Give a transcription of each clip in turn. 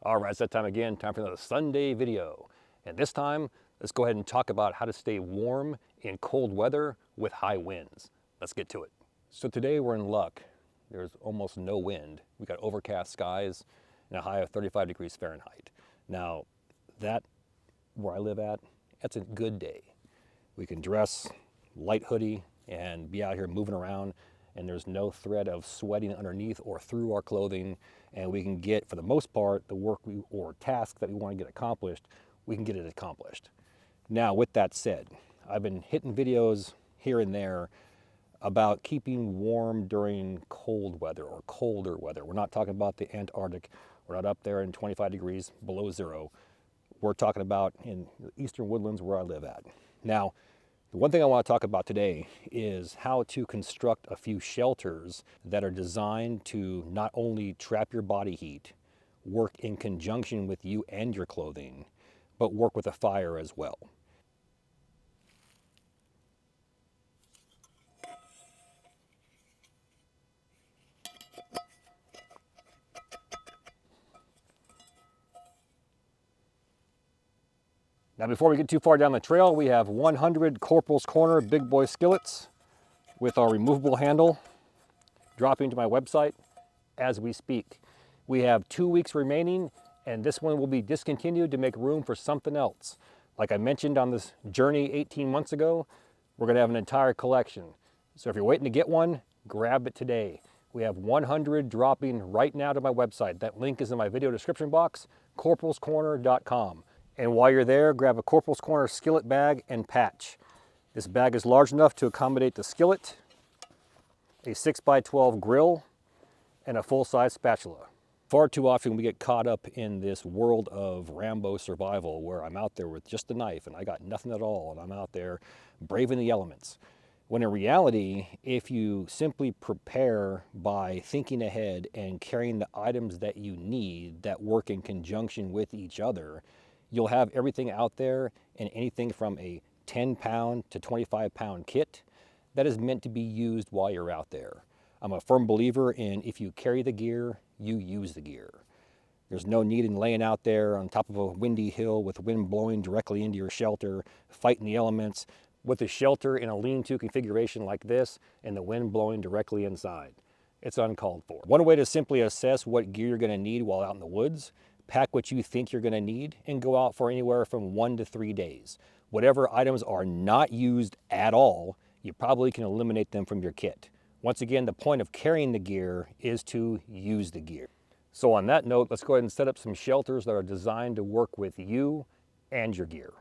All right, it's that time again, time for another Sunday video. And this time, let's go ahead and talk about how to stay warm in cold weather with high winds. Let's get to it. So today we're in luck. There's almost no wind. We got overcast skies and a high of 35 degrees Fahrenheit. Now, that, where I live at, that's a good day. We can dress light hoodie and be out here moving around, and there's no threat of sweating underneath or through our clothing, and we can get, for the most part, the work or task that we want to get accomplished, we can get it accomplished. Now, with that said, I've been hitting videos here and there about keeping warm during cold weather or colder weather. We're not talking about the Antarctic. We're not up there in 25 degrees below zero. We're talking about in the eastern woodlands where I live at. Now, the one thing I want to talk about today is how to construct a few shelters that are designed to not only trap your body heat, work in conjunction with you and your clothing, but work with a fire as well. Now, before we get too far down the trail, we have 100 Corporals Corner big boy skillets with our removable handle dropping to my website as we speak. We have 2 weeks remaining, and this one will be discontinued to make room for something else. Like I mentioned on this journey 18 months ago, we're gonna have an entire collection. So if you're waiting to get one, grab it today. We have 100 dropping right now to my website. That link is in my video description box, corporalscorner.com. And while you're there, grab a Corporals Corner skillet bag and patch. This bag is large enough to accommodate the skillet, a 6x12 grill, and a full-size spatula. Far too often we get caught up in this world of Rambo survival where I'm out there with just a knife and I got nothing at all and I'm out there braving the elements. When in reality, if you simply prepare by thinking ahead and carrying the items that you need that work in conjunction with each other, you'll have everything out there in anything from a 10-pound to 25-pound kit that is meant to be used while you're out there. I'm a firm believer in if you carry the gear, you use the gear. There's no need in laying out there on top of a windy hill with wind blowing directly into your shelter, fighting the elements, with a shelter in a lean-to configuration like this and the wind blowing directly inside. It's uncalled for. One way to simply assess what gear you're gonna need while out in the woods: pack what you think you're gonna need and go out for anywhere from 1 to 3 days. Whatever items are not used at all, you probably can eliminate them from your kit. Once again, the point of carrying the gear is to use the gear. So on that note, let's go ahead and set up some shelters that are designed to work with you and your gear.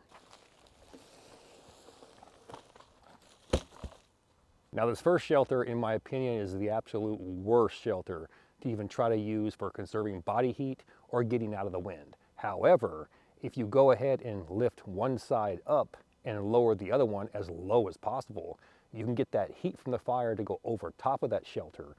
Now, this first shelter, in my opinion, is the absolute worst shelter to even try to use for conserving body heat or getting out of the wind. However, if you go ahead and lift one side up and lower the other one as low as possible, you can get that heat from the fire to go over top of that shelter,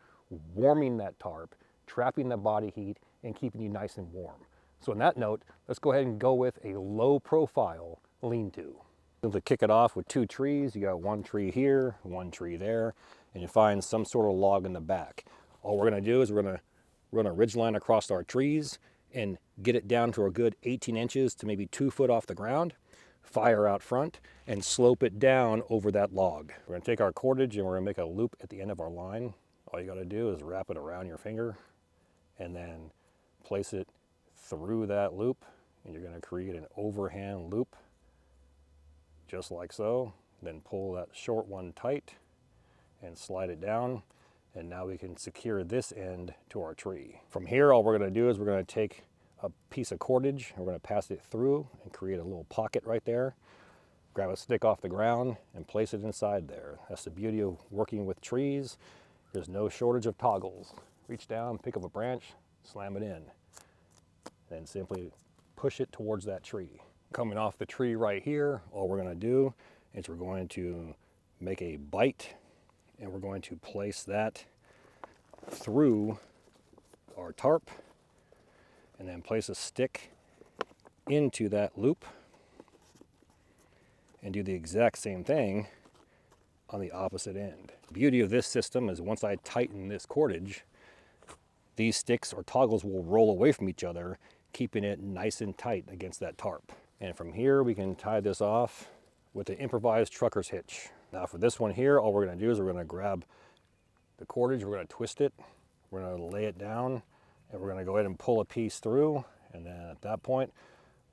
warming that tarp, trapping the body heat, and keeping you nice and warm. So on that note, let's go ahead and go with a low profile lean-to. Simply kick it off with 2 trees. You got 1 tree here, 1 tree there, and you find some sort of log in the back. All we're gonna do is we're gonna run a ridge line across our trees and get it down to a good 18 inches to maybe 2 foot off the ground, fire out front, and slope it down over that log. We're gonna take our cordage and we're gonna make a loop at the end of our line. All you gotta do is wrap it around your finger and then place it through that loop, and you're gonna create an overhand loop, just like so. Then pull that short one tight and slide it down. And now we can secure this end to our tree. From here, all we're gonna do is we're gonna take a piece of cordage and we're gonna pass it through and create a little pocket right there. Grab a stick off the ground and place it inside there. That's the beauty of working with trees. There's no shortage of toggles. Reach down, pick up a branch, slam it in. Then simply push it towards that tree. Coming off the tree right here, all we're gonna do is we're going to make a bite and we're going to place that through our tarp and then place a stick into that loop and do the exact same thing on the opposite end. The beauty of this system is once I tighten this cordage, these sticks or toggles will roll away from each other keeping it nice and tight against that tarp. And from here, we can tie this off with an improvised trucker's hitch. Now for this one here, all we're gonna do is we're gonna grab the cordage, we're gonna twist it, we're gonna lay it down, and we're gonna go ahead and pull a piece through. And then at that point,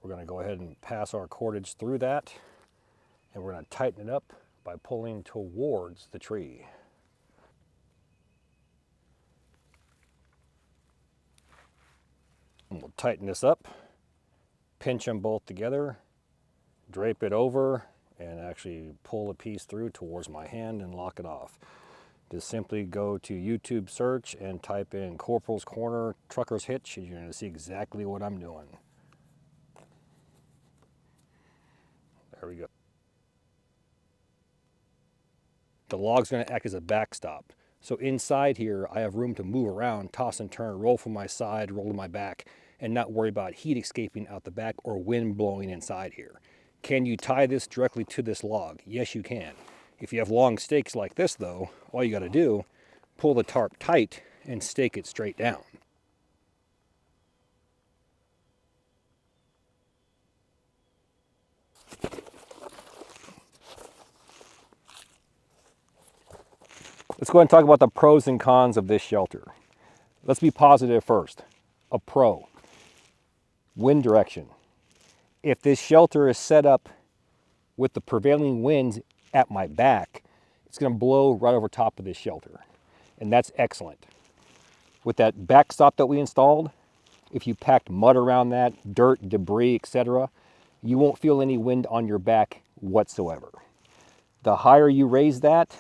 we're gonna go ahead and pass our cordage through that, and we're gonna tighten it up by pulling towards the tree. And we'll tighten this up, pinch them both together, drape it over, and actually pull a piece through towards my hand and lock it off. Just simply go to YouTube search and type in Corporals Corner Trucker's Hitch, and you're going to see exactly what I'm doing. There we go. The log's going to act as a backstop. So inside here, I have room to move around, toss and turn, roll from my side, roll to my back, and not worry about heat escaping out the back or wind blowing inside here. Can you tie this directly to this log? Yes, you can. If you have long stakes like this though, all you got to do, pull the tarp tight and stake it straight down. Let's go ahead and talk about the pros and cons of this shelter. Let's be positive first. A pro, wind direction. If this shelter is set up with the prevailing winds at my back, it's going to blow right over top of this shelter. And that's excellent. With that backstop that we installed, if you packed mud around that, dirt, debris, etc., you won't feel any wind on your back whatsoever. The higher you raise that,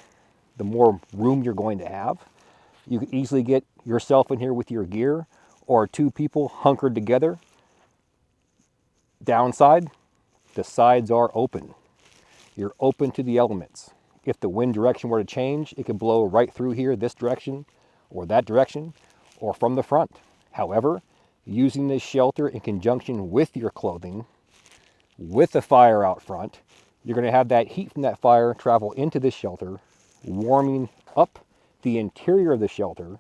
the more room you're going to have. You can easily get yourself in here with your gear or two people hunkered together. Downside, the sides are open. You're open to the elements. If the wind direction were to change, it could blow right through here, this direction, or that direction, or from the front. However, using this shelter in conjunction with your clothing, with the fire out front, you're going to have that heat from that fire travel into this shelter, warming up the interior of the shelter,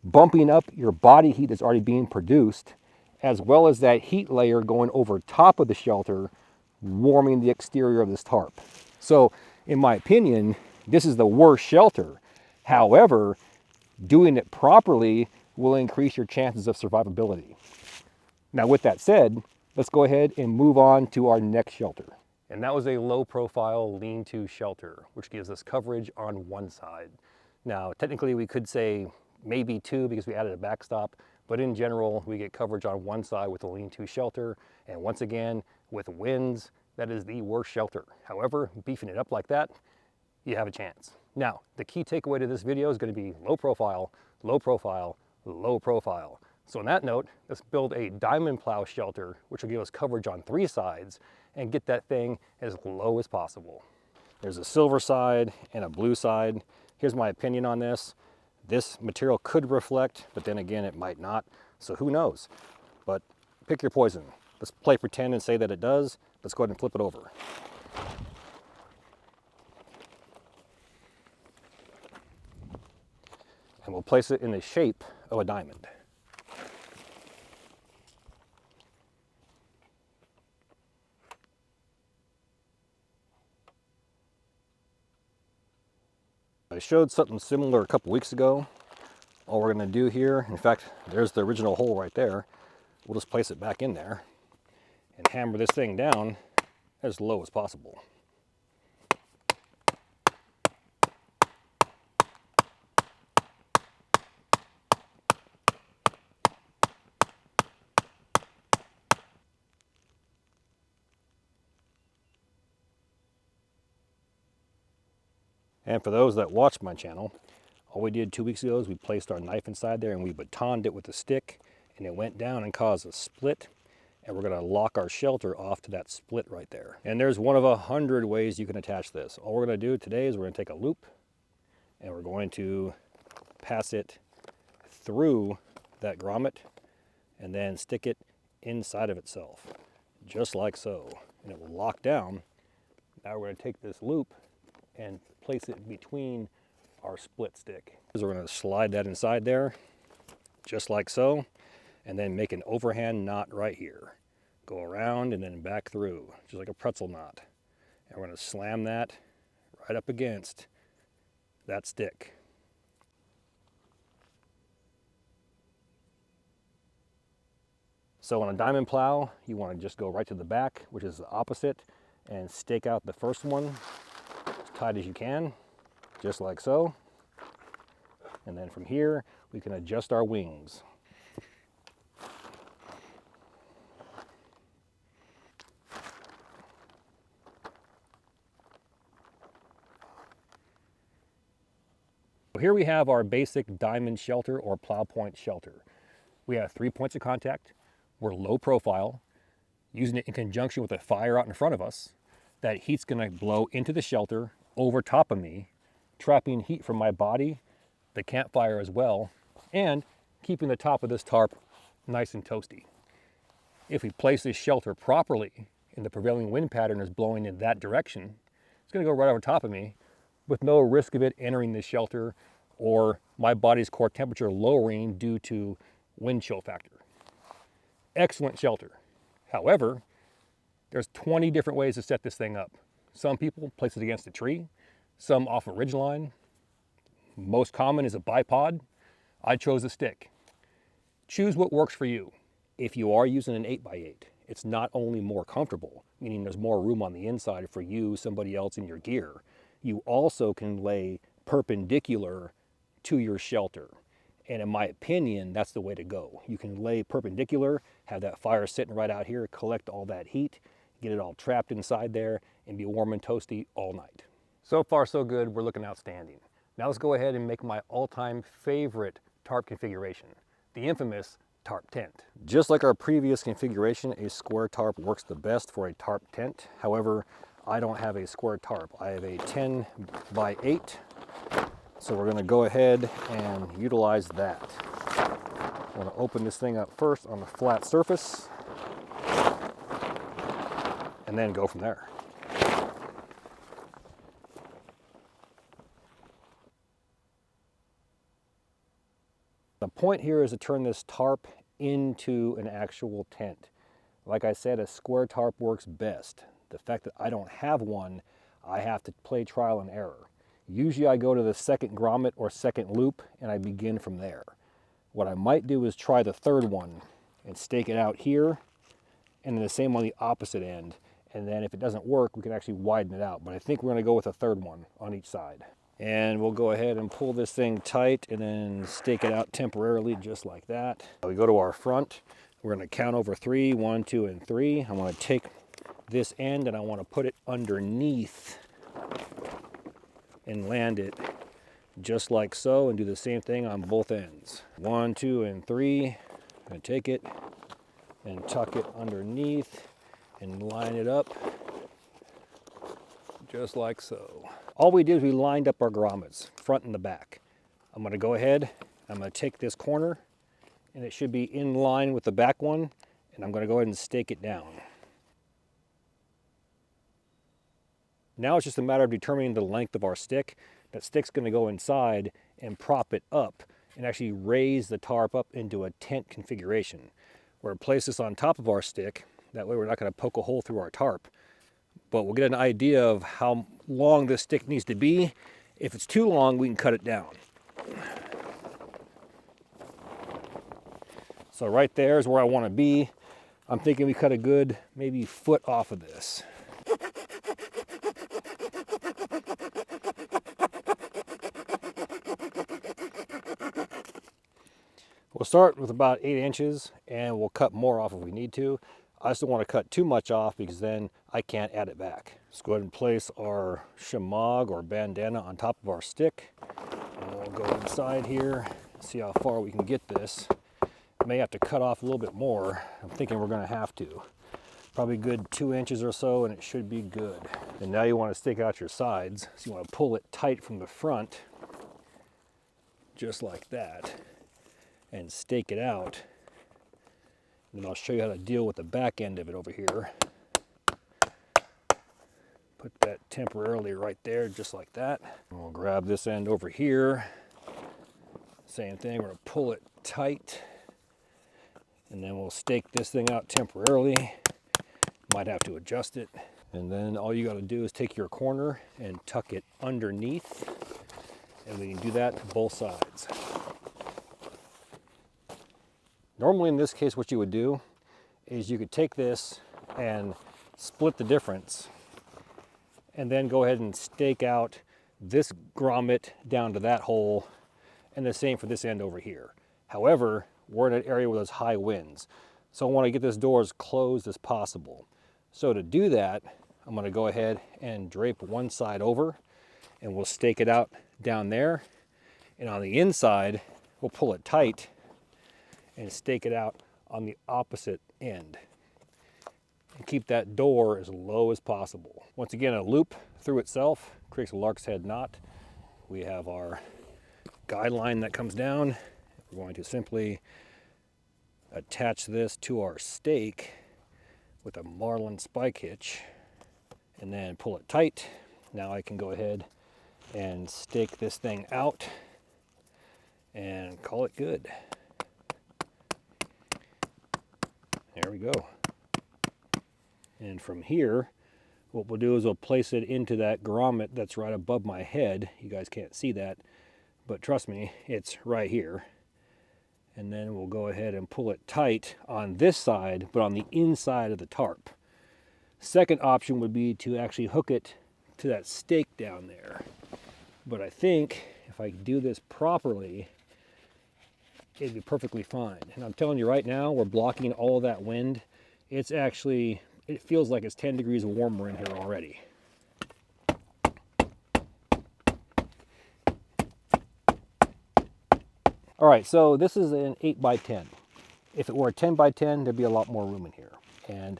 bumping up your body heat that's already being produced, as well as that heat layer going over top of the shelter, warming the exterior of this tarp. So, in my opinion, this is the worst shelter. However, doing it properly will increase your chances of survivability. Now, with that said, let's go ahead and move on to our next shelter. And that was a low profile lean-to shelter, which gives us coverage on one side. Now, technically we could say maybe two because we added a backstop, but in general, we get coverage on one side with a lean-to shelter. And once again, with winds, that is the worst shelter. However, beefing it up like that, you have a chance. Now, the key takeaway to this video is going to be low profile, low profile, low profile. So on that note, let's build a diamond plow shelter, which will give us coverage on three sides and get that thing as low as possible. There's a silver side and a blue side. Here's my opinion on this. This material could reflect, but then again, it might not. So who knows? But pick your poison. Let's play pretend and say that it does. Let's go ahead and flip it over. And we'll place it in the shape of a diamond. I showed something similar a couple weeks ago. All we're going to do here, in fact, there's the original hole right there. We'll just place it back in there and hammer this thing down as low as possible. And for those that watch my channel, all we did 2 weeks ago is we placed our knife inside there and we batoned it with a stick, and it went down and caused a split. And we're going to lock our shelter off to that split right there. And there's one of 100 ways you can attach this. All we're going to do today is we're going to take a loop and we're going to pass it through that grommet and then stick it inside of itself, just like so. And it will lock down. Now we're going to take this loop and place it between our split stick. So we're going to slide that inside there, just like so. and then make an overhand knot right here. Go around and then back through, just like a pretzel knot. And we're going to slam that right up against that stick. So on a diamond plow, you want to just go right to the back, which is the opposite, and stake out the first one as tight as you can, just like so. And then from here, we can adjust our wings. Here we have our basic diamond shelter or plow point shelter. We have 3 points of contact. We're low profile, using it in conjunction with a fire out in front of us. That heat's gonna blow into the shelter over top of me, trapping heat from my body, the campfire as well, and keeping the top of this tarp nice and toasty. If we place this shelter properly and the prevailing wind pattern is blowing in that direction, it's gonna go right over top of me with no risk of it entering the shelter or my body's core temperature lowering due to wind chill factor. Excellent shelter. However, there's 20 different ways to set this thing up. Some people place it against a tree, some off a ridgeline. Most common is a bipod. I chose a stick. Choose what works for you. If you are using an 8x8, it's not only more comfortable, meaning there's more room on the inside for you, somebody else in your gear. You also can lay perpendicular to your shelter. And in my opinion, that's the way to go. You can lay perpendicular, have that fire sitting right out here, collect all that heat, get it all trapped inside there, and be warm and toasty all night. So far, so good. We're looking outstanding. Now let's go ahead and make my all-time favorite tarp configuration, the infamous tarp tent. Just like our previous configuration, a square tarp works the best for a tarp tent. However, I don't have a square tarp. I have a 10 by 8. So we're going to go ahead and utilize that. I'm going to open this thing up first on the flat surface and then go from there. The point here is to turn this tarp into an actual tent. Like I said, a square tarp works best. The fact that I don't have one, I have to play trial and error. Usually I go to the second grommet or second loop and I begin from there. What I might do is try the third one and stake it out here and then the same on the opposite end. And then if it doesn't work, we can actually widen it out. But I think we're gonna go with a third one on each side. And we'll go ahead and pull this thing tight and then stake it out temporarily just like that. We go to our front. We're gonna count over 3, 1, 2, and 3. I wanna take this end and I wanna put it underneath and land it just like so and do the same thing on both ends. 1, 2, and 3. I'm gonna take it and tuck it underneath and line it up just like so. All we did is we lined up our grommets, front and the back. I'm gonna go ahead, I'm gonna take this corner and it should be in line with the back one, and I'm gonna go ahead and stake it down. Now it's just a matter of determining the length of our stick. That stick's gonna go inside and prop it up and actually raise the tarp up into a tent configuration. We're gonna place this on top of our stick. That way we're not gonna poke a hole through our tarp. But we'll get an idea of how long this stick needs to be. If it's too long, we can cut it down. So right there is where I wanna be. I'm thinking we cut a good maybe foot off of this. We'll start with about 8 inches and we'll cut more off if we need to. I just don't want to cut too much off because then I can't add it back. Let's go ahead and place our shamag or bandana on top of our stick. And we'll go inside here, see how far we can get this. May have to cut off a little bit more. I'm thinking we're going to have to. Probably good 2 inches or so and it should be good. And now you want to stake out your sides. So you want to pull it tight from the front, just like that, and stake it out. And then I'll show you how to deal with the back end of it over here. Put that temporarily right there, just like that. And we'll grab this end over here. Same thing, we're gonna pull it tight And then we'll stake this thing out temporarily. Might have to adjust it. And then all you got to do is take your corner and tuck it underneath. And we can do that to both sides. Normally in this case, what you would do is you could take this and split the difference and then go ahead and stake out this grommet down to that hole, and the same for this end over here. However, we're in an area where there's high winds, so I want to get this door as closed as possible. So to do that, I'm going to go ahead and drape one side over, and we'll stake it out down there, and on the inside we'll pull it tight and stake it out on the opposite end and keep that door as low as possible. Once again, a loop through itself creates a lark's head knot. We have our guide line that comes down. We're going to simply attach this to our stake with a marlin spike hitch and then pull it tight. Now I can go ahead and stake this thing out and call it good. There we go. And from here, what we'll do is we'll place it into that grommet that's right above my head. You guys can't see that, but trust me, it's right here. And then we'll go ahead and pull it tight on this side, but on the inside of the tarp. Second option would be to actually hook it to that stake down there. But I think if I do this properly, it'd be perfectly fine. And I'm telling you right now, we're blocking all of that wind. It's actually, it feels like it's 10 degrees warmer in here already. All right, so this is an 8x10. If it were a 10x10, there'd be a lot more room in here. And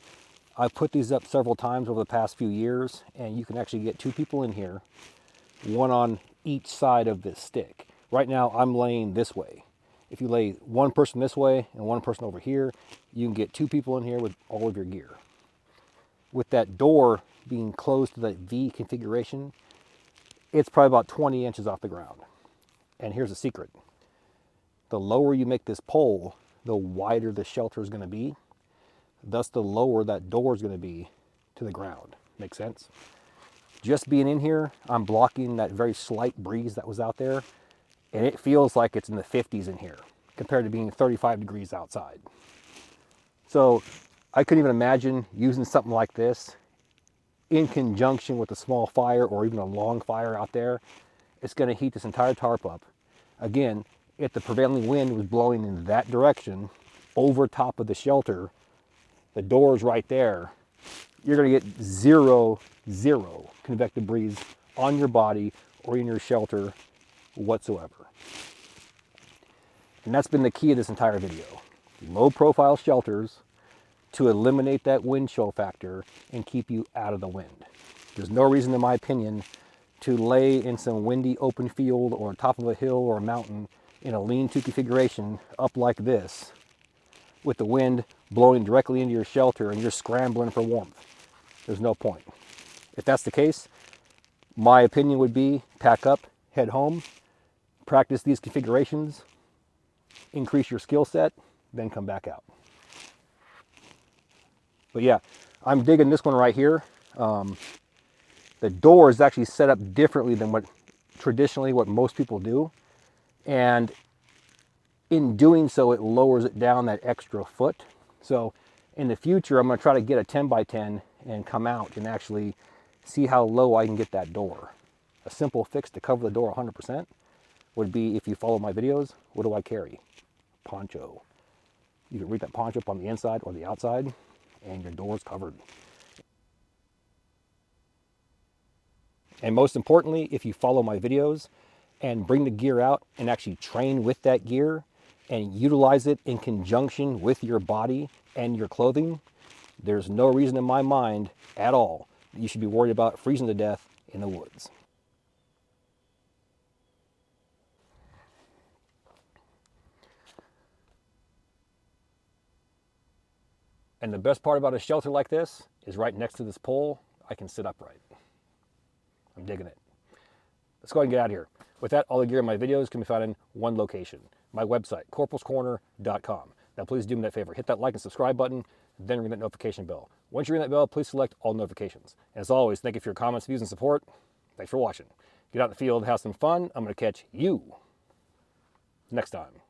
I've put these up several times over the past few years, and you can actually get 2 people in here, one on each side of this stick. Right now, I'm laying this way. If you lay one person this way and one person over here, you can get 2 people in here with all of your gear. With that door being closed to that V configuration, it's probably about 20 inches off the ground. And here's the secret. The lower you make this pole, the wider the shelter is going to be. Thus, the lower that door is going to be to the ground. Make sense? Just being in here, I'm blocking that very slight breeze that was out there, and it feels like it's in the 50s in here compared to being 35 degrees outside. So I couldn't even imagine using something like this in conjunction with a small fire or even a long fire out there. It's going to heat this entire tarp up. Again, if the prevailing wind was blowing in that direction over top of the shelter, the door is right there, you're going to get zero convective breeze on your body or in your shelter whatsoever. And that's been the key of this entire video. Low profile shelters to eliminate that wind chill factor and keep you out of the wind. There's no reason, in my opinion, to lay in some windy open field or on top of a hill or a mountain in a lean-to configuration up like this with the wind blowing directly into your shelter and you're scrambling for warmth. There's no point. If that's the case, my opinion would be pack up, head home, practice these configurations, increase your skill set, then come back out. But yeah, I'm digging this one right here. The door is actually set up differently than what most people do. And in doing so, it lowers it down that extra foot. So in the future, I'm going to try to get a 10x10 and come out and actually see how low I can get that door. A simple fix to cover the door 100% would be, if you follow my videos, what do I carry? Poncho. You can read that poncho up on the inside or the outside, and your door's covered. And most importantly, if you follow my videos and bring the gear out and actually train with that gear and utilize it in conjunction with your body and your clothing, there's no reason in my mind at all that you should be worried about freezing to death in the woods. And the best part about a shelter like this is right next to this pole, I can sit upright. I'm digging it. Let's go ahead and get out of here. With that, all the gear in my videos can be found in one location, my website, corporalscorner.com. Now please do me that favor. Hit that like and subscribe button, then ring that notification bell. Once you ring that bell, please select all notifications. As always, thank you for your comments, views, and support. Thanks for watching. Get out in the field, have some fun. I'm going to catch you next time.